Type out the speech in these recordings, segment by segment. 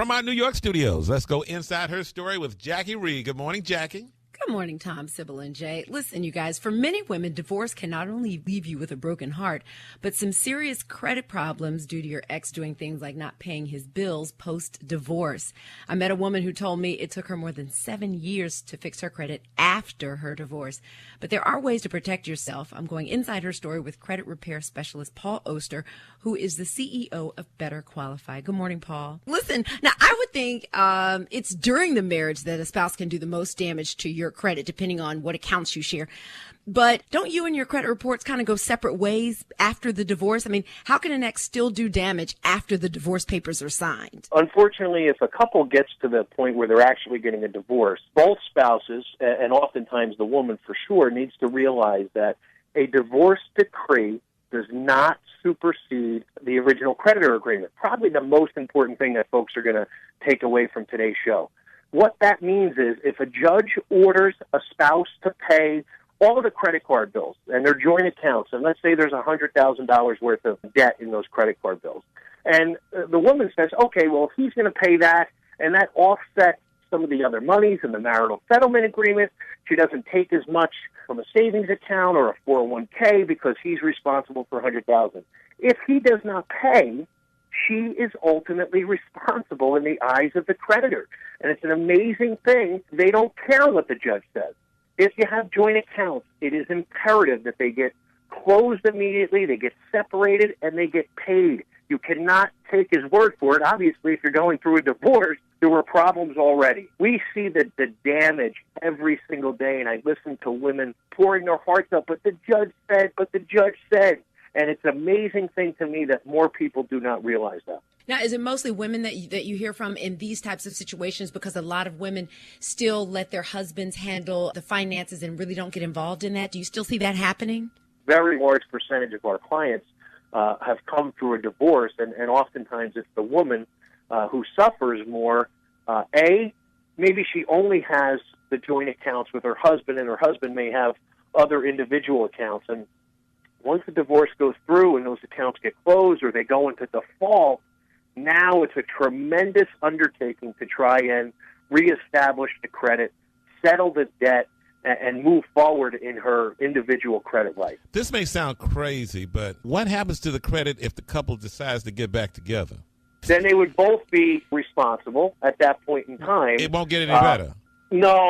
From our New York studios, let's go inside her story with Jackie Reed. Good morning, Jackie. Good morning, Tom, Sybil, and Jay. Listen, you guys, for many women, divorce can not only leave you with a broken heart, but some serious credit problems due to your ex doing things like not paying his bills post-divorce. I met a woman who told me it took her more than 7 years to fix her credit after her divorce. But there are ways to protect yourself. I'm going inside her story with credit repair specialist Paul Oster, who is the CEO of Better Qualify. Good morning, Paul. Listen, now I would think it's during the marriage that a spouse can do the most damage to your credit, depending on what accounts you share. But don't you and your credit reports kind of go separate ways after the divorce? I mean, how can an ex still do damage after the divorce papers are signed? Unfortunately, if a couple gets to the point where they're actually getting a divorce, both spouses, and oftentimes the woman for sure, needs to realize that a divorce decree does not supersede the original creditor agreement. Probably the most important thing that folks are going to take away from today's show. What that means is if a judge orders a spouse to pay all of the credit card bills and their joint accounts, and let's say there's $100,000 worth of debt in those credit card bills, and the woman says, okay, well, if he's going to pay that, and that offsets some of the other monies in the marital settlement agreement, she doesn't take as much from a savings account or a 401k because he's responsible for $100,000. If he does not pay, she is ultimately responsible in the eyes of the creditor. And it's an amazing thing. They don't care what the judge says. If you have joint accounts, it is imperative that they get closed immediately, they get separated, and they get paid. You cannot take his word for it. Obviously, if you're going through a divorce, there were problems already. We see the damage every single day, and I listen to women pouring their hearts out, but the judge said. And it's an amazing thing to me that more people do not realize that. Now, is it mostly women that you hear from in these types of situations? Because a lot of women still let their husbands handle the finances and really don't get involved in that. Do you still see that happening? Very large percentage of our clients have come through a divorce, and oftentimes it's the woman who suffers more. Maybe she only has the joint accounts with her husband, and her husband may have other individual accounts. And once the divorce goes through and those accounts get closed or they go into default, now it's a tremendous undertaking to try and reestablish the credit, settle the debt, and move forward in her individual credit life. This may sound crazy, but what happens to the credit if the couple decides to get back together? Then they would both be responsible at that point in time. It won't get any better. No.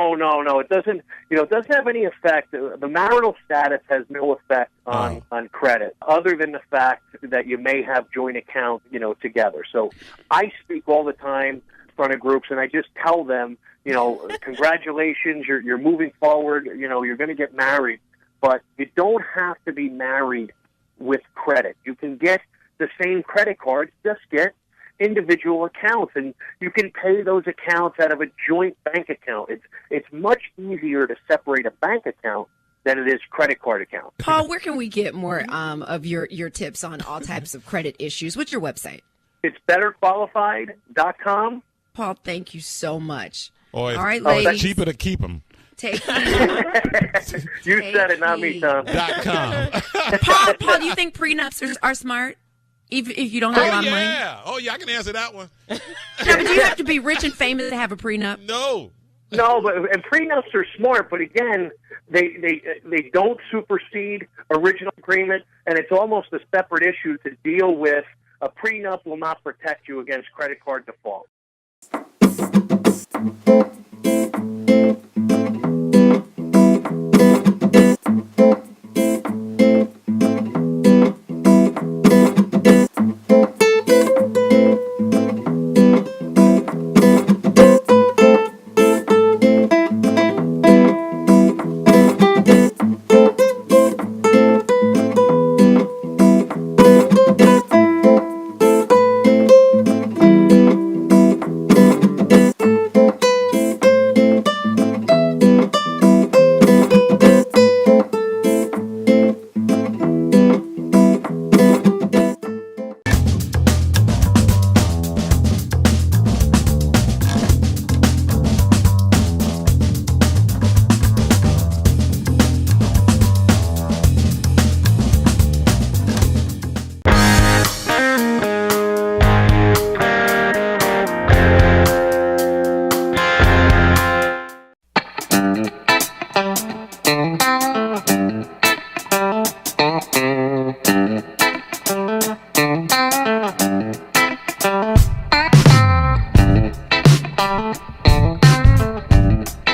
It doesn't. It doesn't have any effect. The marital status has no effect on credit, other than the fact that you may have joint accounts, together. So I speak all the time in front of groups, and I just tell them, congratulations, you're moving forward. You're going to get married, but you don't have to be married with credit. You can get the same credit cards, just get individual accounts, and you can pay those accounts out of a joint bank account. It's much easier to separate a bank account than it is credit card account. Paul, where can we get more of your tips on all types of credit issues? What's your website? It's betterqualified.com. Paul, thank you so much. All right, ladies. It's cheaper to keep them. Take You said it, not me, Tom. .com. Paul, do you think prenups are smart? If you don't have a lot of money? Oh, yeah, I can answer that one. No, but do you have to be rich and famous to have a prenup? No, and prenups are smart, but again, they don't supersede original agreement, and it's almost a separate issue to deal with. A prenup will not protect you against credit card default.